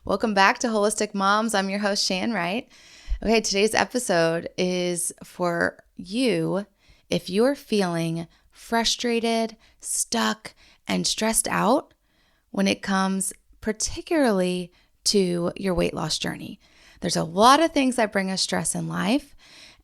Welcome back to Holistic Moms. I'm your host, Shan, right? Okay, today's episode is for you if you're feeling frustrated, stuck, and stressed out when it comes particularly to your weight loss journey. There's a lot of things that bring us stress in life,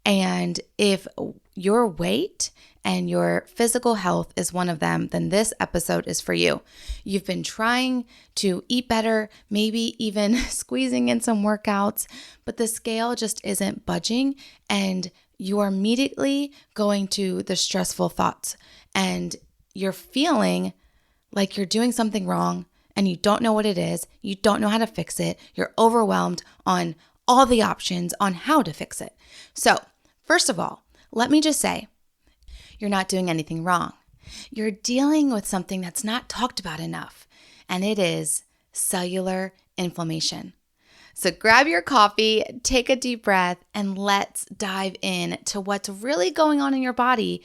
and if your weight and your physical health is one of them, then this episode is for you. You've been trying to eat better, maybe even squeezing in some workouts, but the scale just isn't budging, and you are immediately going to the stressful thoughts, and you're feeling like you're doing something wrong, and you don't know what it is. You don't know how to fix it. You're overwhelmed on all the options on how to fix it. So, first of all, let me just say, you're not doing anything wrong. You're dealing with something that's not talked about enough, and it is cellular inflammation. So grab your coffee, take a deep breath, and let's dive in to what's really going on in your body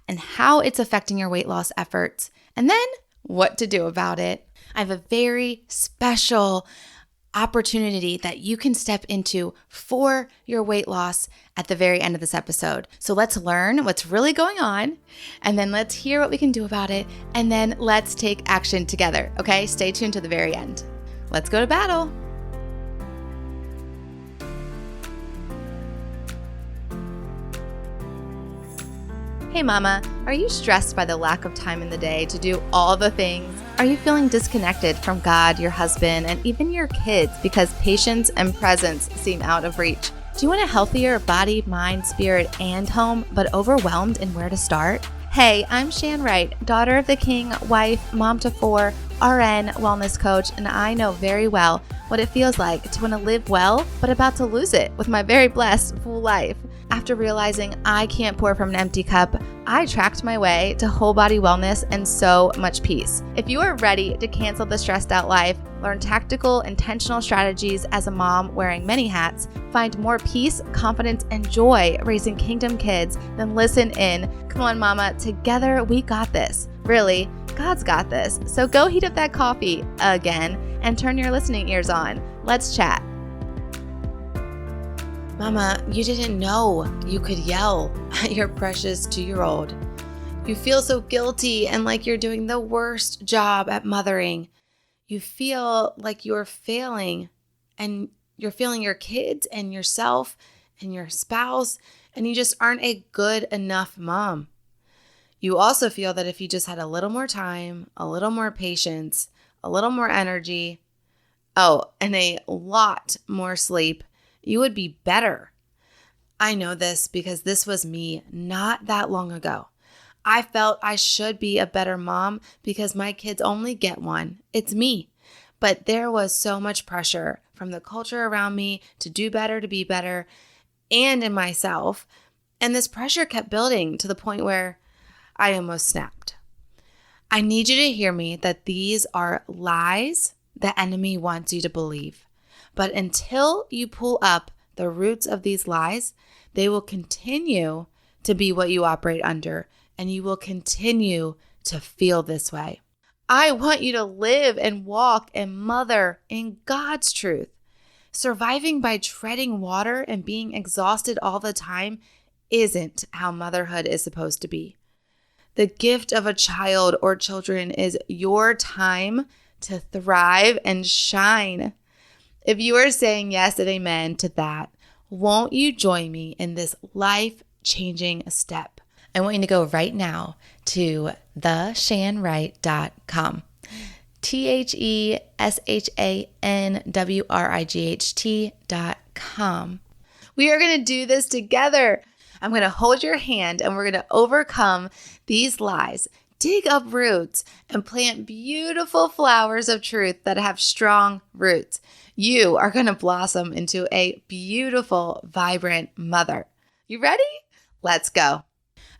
and how it's affecting your weight loss efforts, and then what to do about it. I have a very special opportunity that you can step into for your weight loss at the very end of this episode. So let's learn what's really going on, and then let's hear what we can do about it, and then let's take action together, okay? Stay tuned to the very end. Let's go to battle. Hey mama, are you stressed by the lack of time in the day to do all the things? Are you feeling disconnected from God, your husband, and even your kids because patience and presence seem out of reach? Do you want a healthier body, mind, spirit, and home, but overwhelmed in where to start? Hey, I'm Shan Wright, daughter of the king, wife, mom to 4, RN, wellness coach, and I know very well what it feels like to want to live well, but about to lose it with my very blessed, full life. After realizing I can't pour from an empty cup, I tracked my way to whole body wellness and so much peace. If you are ready to cancel the stressed out life, learn tactical, intentional strategies as a mom wearing many hats, find more peace, confidence, and joy raising kingdom kids, then listen in. Come on, mama, together we got this. Really, God's got this. So go heat up that coffee again and turn your listening ears on. Let's chat. Mama, you didn't know you could yell at your precious 2-year-old. You feel so guilty and like you're doing the worst job at mothering. You feel like you're failing, and you're failing your kids and yourself and your spouse, and you just aren't a good enough mom. You also feel that if you just had a little more time, a little more patience, a little more energy, and a lot more sleep, you would be better. I know this because this was me not that long ago. I felt I should be a better mom because my kids only get one. It's me. But there was so much pressure from the culture around me to do better, to be better, and in myself. And this pressure kept building to the point where I almost snapped. I need you to hear me that these are lies the enemy wants you to believe. But until you pull up the roots of these lies, they will continue to be what you operate under, and you will continue to feel this way. I want you to live and walk and mother in God's truth. Surviving by treading water and being exhausted all the time isn't how motherhood is supposed to be. The gift of a child or children is your time to thrive and shine. If you are saying yes and amen to that, won't you join me in this life-changing step? I want you to go right now to theshanwright.com. theshanwright.com. We are going to do this together. I'm going to hold your hand and we're going to overcome these lies, dig up roots, and plant beautiful flowers of truth that have strong roots. You are going to blossom into a beautiful, vibrant mother. You ready? Let's go.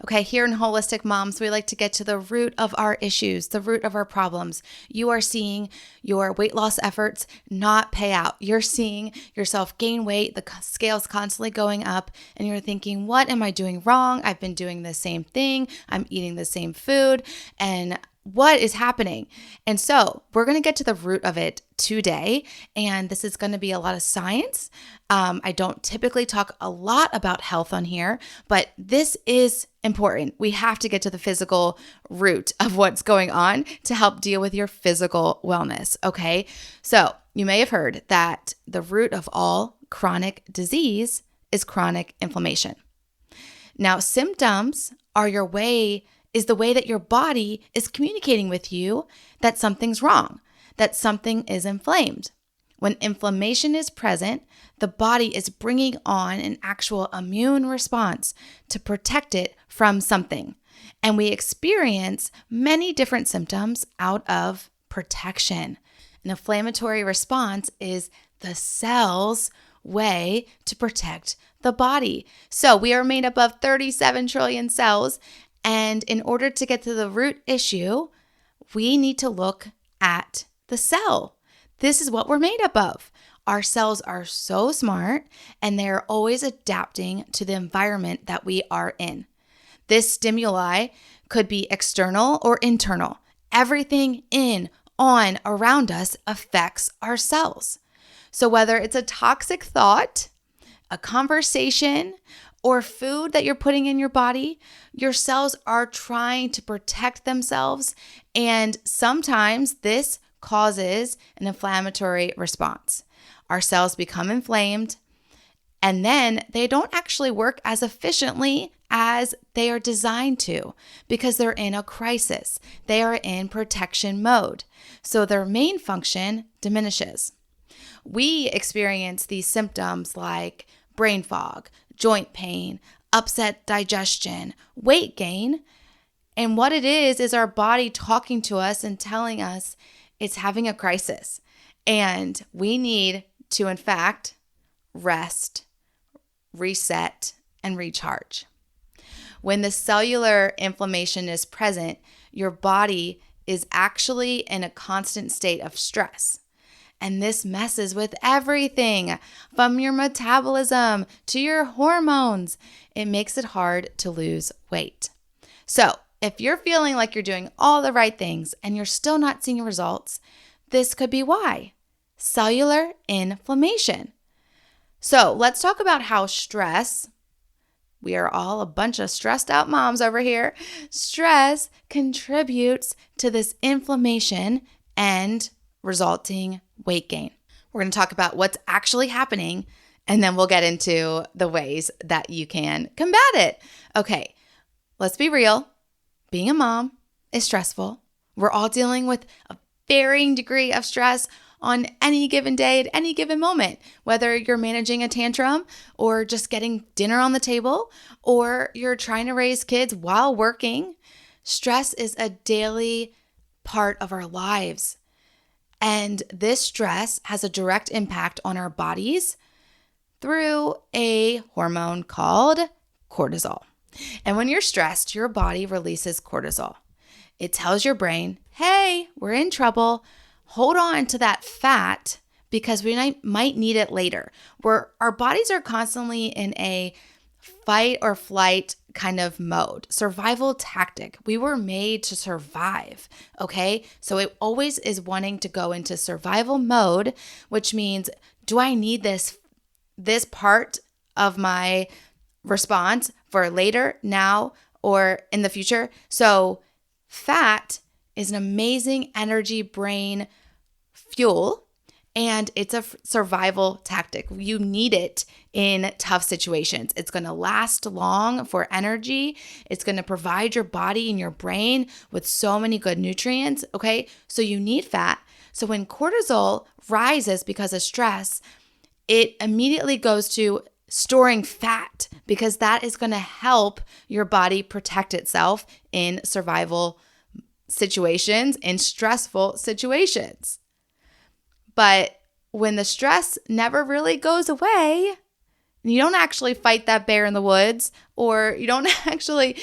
Okay, here in Holistic Moms, we like to get to the root of our issues, the root of our problems. You are seeing your weight loss efforts not pay out. You're seeing yourself gain weight, the scale's constantly going up, and you're thinking, what am I doing wrong? I've been doing the same thing. I'm eating the same food, and what is happening? And so we're going to get to the root of it today. And this is going to be a lot of science. I don't typically talk a lot about health on here, but this is important. We have to get to the physical root of what's going on to help deal with your physical wellness. Okay. So you may have heard that the root of all chronic disease is chronic inflammation. Now, symptoms are the way that your body is communicating with you that something's wrong, that something is inflamed. When inflammation is present, the body is bringing on an actual immune response to protect it from something. And we experience many different symptoms out of protection. An inflammatory response is the cell's way to protect the body. So we are made up of 37 trillion cells. And in order to get to the root issue, we need to look at the cell. This is what we're made up of. Our cells are so smart and they're always adapting to the environment that we are in. This stimuli could be external or internal. Everything in, on, around us affects our cells. So whether it's a toxic thought, a conversation, or food that you're putting in your body, your cells are trying to protect themselves. And sometimes this causes an inflammatory response. Our cells become inflamed, and then they don't actually work as efficiently as they are designed to because they're in a crisis. They are in protection mode. So their main function diminishes. We experience these symptoms like brain fog, joint pain, upset digestion, weight gain. And what it is our body talking to us and telling us it's having a crisis. And we need to, in fact, rest, reset, and recharge. When the cellular inflammation is present, your body is actually in a constant state of stress. And this messes with everything from your metabolism to your hormones. It makes it hard to lose weight. So if you're feeling like you're doing all the right things and you're still not seeing results, this could be why. Cellular inflammation. So let's talk about how stress, we are all a bunch of stressed out moms over here, stress contributes to this inflammation and resulting weight gain. We're going to talk about what's actually happening, and then we'll get into the ways that you can combat it. Okay, let's be real. Being a mom is stressful. We're all dealing with a varying degree of stress on any given day at any given moment, whether you're managing a tantrum or just getting dinner on the table, or you're trying to raise kids while working. Stress is a daily part of our lives. And this stress has a direct impact on our bodies through a hormone called cortisol. And when you're stressed, your body releases cortisol. It tells your brain, hey, we're in trouble. Hold on to that fat because we might need it later. Our bodies are constantly in a fight or flight kind of mode, survival tactic. We were made to survive, okay? So it always is wanting to go into survival mode, which means, do I need this part of my response for later, now, or in the future? So fat is an amazing energy brain fuel, and it's a survival tactic. You need it in tough situations. It's going to last long for energy. It's going to provide your body and your brain with so many good nutrients, okay? So you need fat. So when cortisol rises because of stress, it immediately goes to storing fat because that is going to help your body protect itself in survival situations, in stressful situations. But when the stress never really goes away, you don't actually fight that bear in the woods, or you don't actually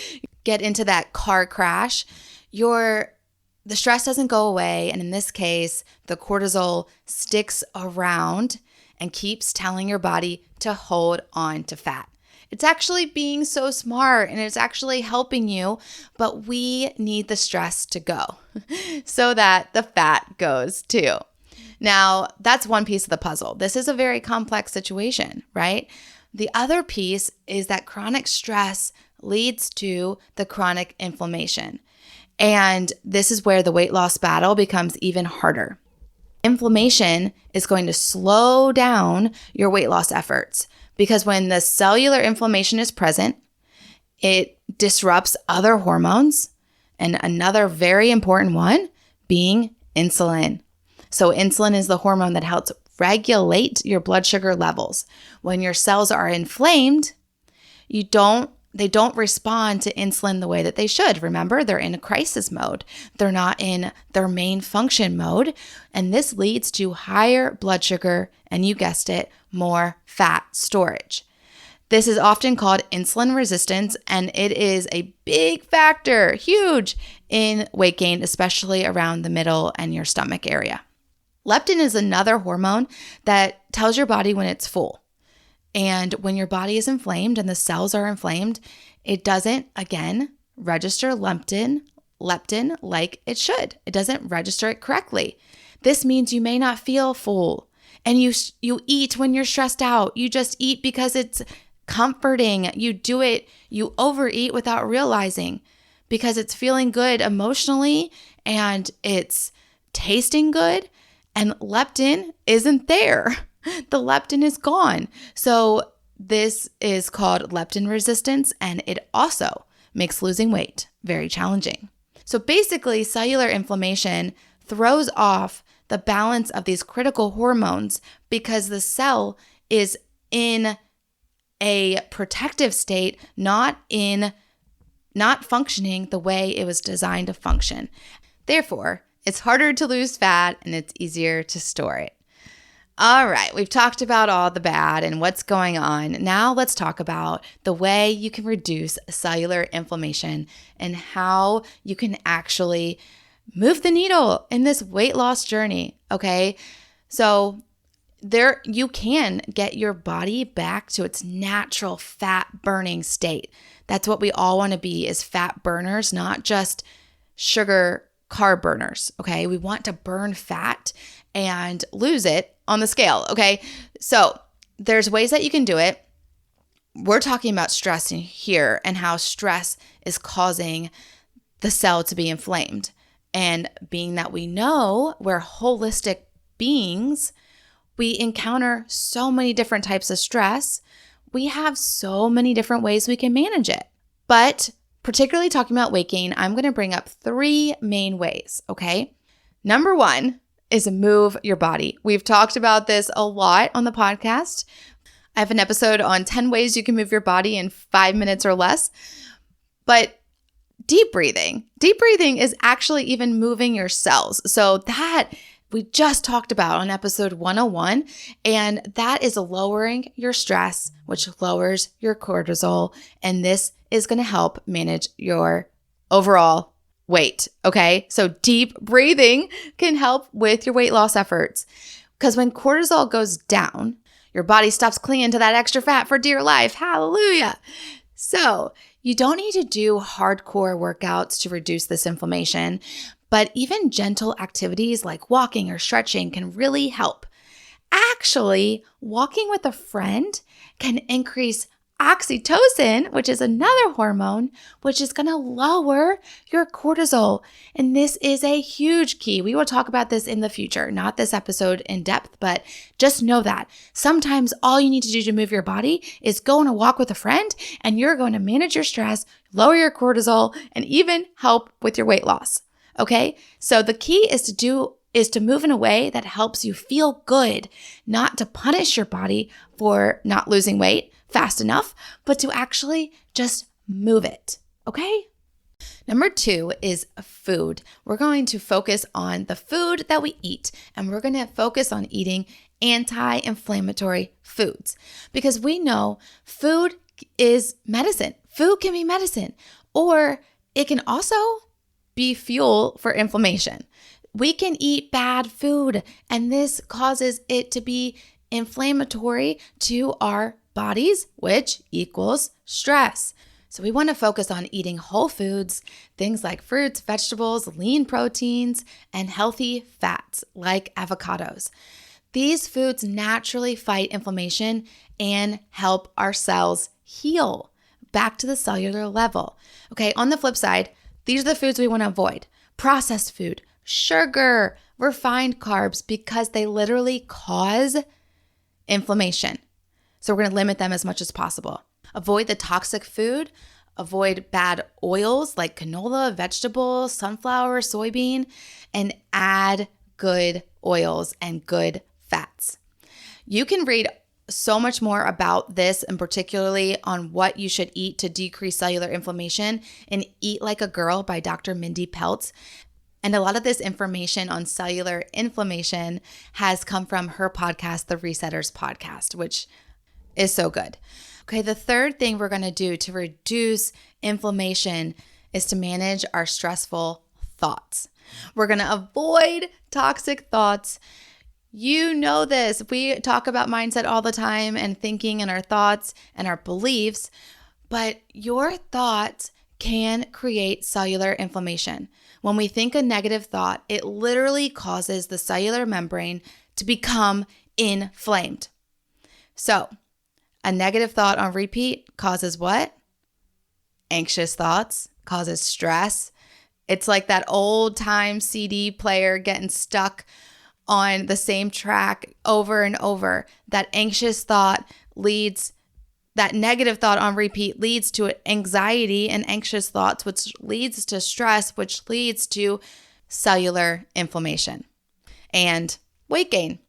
get into that car crash, the stress doesn't go away. And in this case, the cortisol sticks around and keeps telling your body to hold on to fat. It's actually being so smart and it's actually helping you, but we need the stress to go so that the fat goes too. Now, that's one piece of the puzzle. This is a very complex situation, right? The other piece is that chronic stress leads to the chronic inflammation. And this is where the weight loss battle becomes even harder. Inflammation is going to slow down your weight loss efforts because when the cellular inflammation is present, it disrupts other hormones, and another very important one being insulin. So insulin is the hormone that helps regulate your blood sugar levels. When your cells are inflamed, they don't respond to insulin the way that they should. Remember, they're in a crisis mode. They're not in their main function mode. And this leads to higher blood sugar and, you guessed it, more fat storage. This is often called insulin resistance, and it is a big factor, huge, in weight gain, especially around the middle and your stomach area. Leptin is another hormone that tells your body when it's full. And when your body is inflamed and the cells are inflamed, it doesn't, again, register leptin like it should. It doesn't register it correctly. This means you may not feel full. And you eat when you're stressed out. You just eat because it's comforting. You do it, you overeat without realizing because it's feeling good emotionally and it's tasting good, and leptin isn't there. The leptin is gone. So this is called leptin resistance, and it also makes losing weight very challenging. So basically, cellular inflammation throws off the balance of these critical hormones because the cell is in a protective state, not functioning the way it was designed to function. Therefore, it's harder to lose fat and it's easier to store it. All right, we've talked about all the bad and what's going on. Now let's talk about the way you can reduce cellular inflammation and how you can actually move the needle in this weight loss journey, okay? So you can get your body back to its natural fat burning state. That's what we all want to be, is fat burners, not just carb burners, okay? We want to burn fat and lose it on the scale, okay? So there's ways that you can do it. We're talking about stress in here and how stress is causing the cell to be inflamed. And being that we know we're holistic beings, we encounter so many different types of stress. We have so many different ways we can manage it. But particularly talking about weight gain, I'm going to bring up 3 main ways, okay? Number 1 is move your body. We've talked about this a lot on the podcast. I have an episode on 10 ways you can move your body in 5 minutes or less. But deep breathing is actually even moving your cells. So that we just talked about on episode 101, and that is lowering your stress, which lowers your cortisol, and this is going to help manage your overall weight, okay? So deep breathing can help with your weight loss efforts because when cortisol goes down, your body stops clinging to that extra fat for dear life. Hallelujah. So you don't need to do hardcore workouts to reduce this inflammation, but even gentle activities like walking or stretching can really help. Actually, walking with a friend can increase oxytocin, which is another hormone, which is going to lower your cortisol. And this is a huge key. We will talk about this in the future, not this episode in depth, but just know that sometimes all you need to do to move your body is go on a walk with a friend, and you're going to manage your stress, lower your cortisol, and even help with your weight loss. Okay? So the key is to move in a way that helps you feel good, not to punish your body for not losing weight fast enough, but to actually just move it, okay? Number 2 is food. We're going to focus on the food that we eat, and we're going to focus on eating anti-inflammatory foods because we know food is medicine. Food can be medicine, or it can also be fuel for inflammation. We can eat bad food, and this causes it to be inflammatory to our bodies, which equals stress. So we want to focus on eating whole foods, things like fruits, vegetables, lean proteins, and healthy fats like avocados. These foods naturally fight inflammation and help our cells heal back to the cellular level. Okay, on the flip side, these are the foods we want to avoid. Processed food, sugar, refined carbs, because they literally cause inflammation. So we're going to limit them as much as possible. Avoid the toxic food, avoid bad oils like canola, vegetable, sunflower, soybean, and add good oils and good fats. You can read so much more about this, and particularly on what you should eat to decrease cellular inflammation in Eat Like a Girl by Dr. Mindy Peltz. And a lot of this information on cellular inflammation has come from her podcast, The Resetters Podcast, which is so good. Okay, the third thing we're going to do to reduce inflammation is to manage our stressful thoughts. We're going to avoid toxic thoughts. You know this. We talk about mindset all the time and thinking and our thoughts and our beliefs, but your thoughts can create cellular inflammation. When we think a negative thought, it literally causes the cellular membrane to become inflamed. So, a negative thought on repeat causes what? Anxious thoughts, causes stress. It's like that old time CD player getting stuck on the same track over and over. That anxious thought that negative thought on repeat leads to anxiety and anxious thoughts, which leads to stress, which leads to cellular inflammation and weight gain.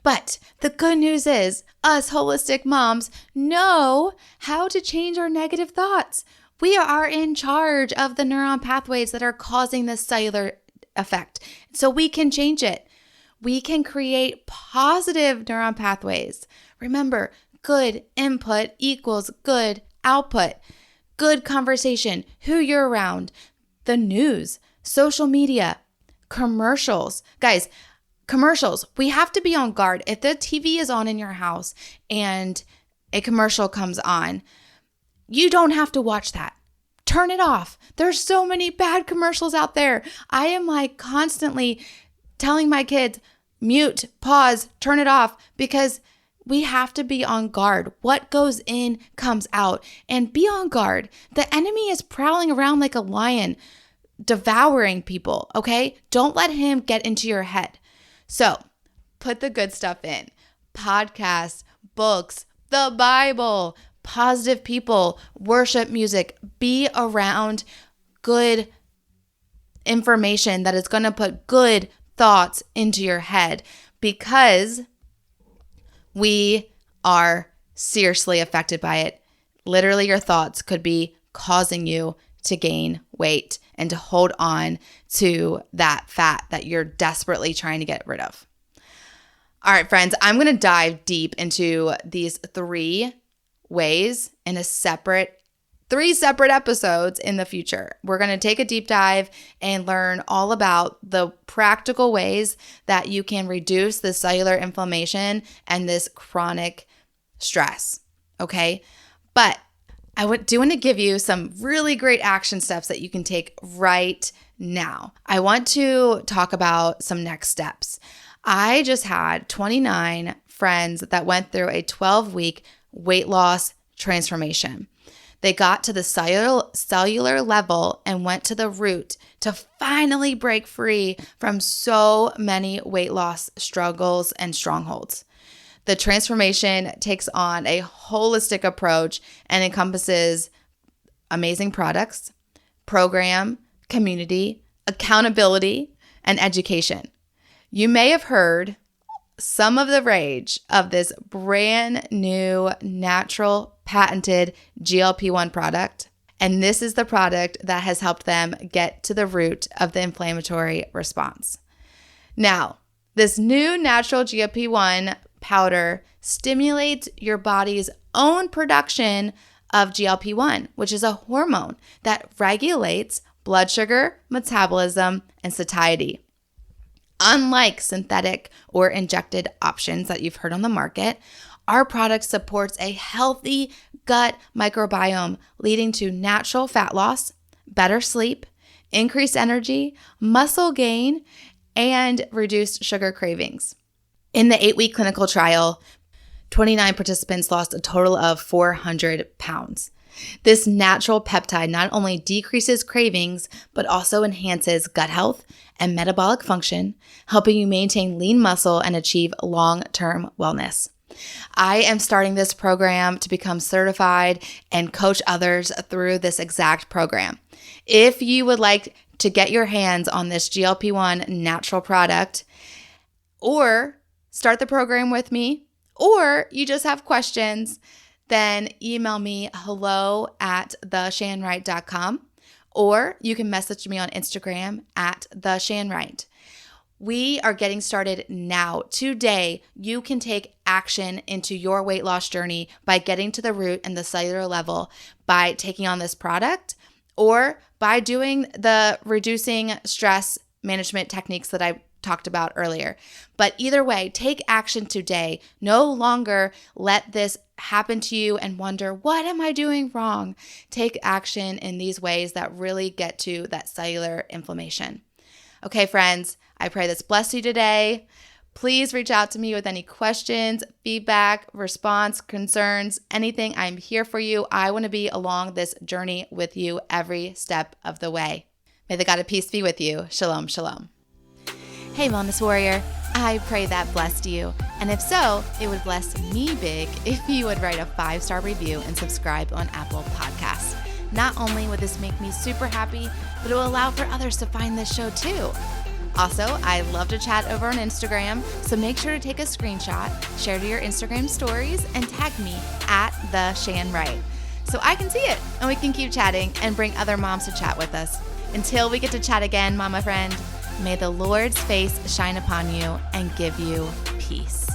But the good news is us holistic moms know how to change our negative thoughts. We are in charge of the neuron pathways that are causing this cellular effect. So we can change it. We can create positive neuron pathways. Remember, good input equals good output. Good conversation, who you're around, the news, social media, commercials. Guys, commercials, we have to be on guard. If the TV is on in your house and a commercial comes on, you don't have to watch that. Turn it off. There's so many bad commercials out there. I am constantly telling my kids, mute, pause, turn it off, because we have to be on guard. What goes in comes out, and be on guard. The enemy is prowling around like a lion, devouring people, okay? Don't let him get into your head. So put the good stuff in. Podcasts, books, the Bible, positive people, worship music. Be around good information that is going to put good thoughts into your head, because we are seriously affected by it. Literally, your thoughts could be causing you to gain weight and to hold on to that fat that you're desperately trying to get rid of. All right, friends, I'm going to dive deep into these 3 ways in three separate episodes in the future. We're going to take a deep dive and learn all about the practical ways that you can reduce the cellular inflammation and this chronic stress, okay? But I do want to give you some really great action steps that you can take right now. I want to talk about some next steps. I just had 29 friends that went through a 12-week weight loss transformation. They got to the cellular level and went to the root to finally break free from so many weight loss struggles and strongholds. The transformation takes on a holistic approach and encompasses amazing products, program, community, accountability, and education. You may have heard some of the rage of this brand new natural patented GLP-1 product. And this is the product that has helped them get to the root of the inflammatory response. Now, this new natural GLP-1 powder stimulates your body's own production of GLP-1, which is a hormone that regulates blood sugar, metabolism, and satiety. Unlike synthetic or injected options that you've heard on the market, our product supports a healthy gut microbiome, leading to natural fat loss, better sleep, increased energy, muscle gain, and reduced sugar cravings. In the 8-week clinical trial, 29 participants lost a total of 400 pounds. This natural peptide not only decreases cravings, but also enhances gut health and metabolic function, helping you maintain lean muscle and achieve long-term wellness. I am starting this program to become certified and coach others through this exact program. If you would like to get your hands on this GLP-1 natural product, or start the program with me, or you just have questions, then email me hello@theshanwright.com, or you can message me on Instagram @theshanwright. We are getting started now. Today, you can take action into your weight loss journey by getting to the root and the cellular level by taking on this product, or by doing the reducing stress management techniques that I talked about earlier. But either way, take action today. No longer let this happen to you and wonder, what am I doing wrong? Take action in these ways that really get to that cellular inflammation. Okay, friends, I pray this blessed you today. Please reach out to me with any questions, feedback, response, concerns, anything. I'm here for you. I want to be along this journey with you every step of the way. May the God of peace be with you. Shalom, shalom. Hey, Wellness Warrior. I pray that blessed you. And if so, it would bless me big if you would write a 5-star review and subscribe on Apple Podcasts. Not only would this make me super happy, but it will allow for others to find this show too. Also, I love to chat over on Instagram, so make sure to take a screenshot, share to your Instagram stories, and tag me @theshanwright so I can see it and we can keep chatting and bring other moms to chat with us. Until we get to chat again, mama friend, may the Lord's face shine upon you and give you peace.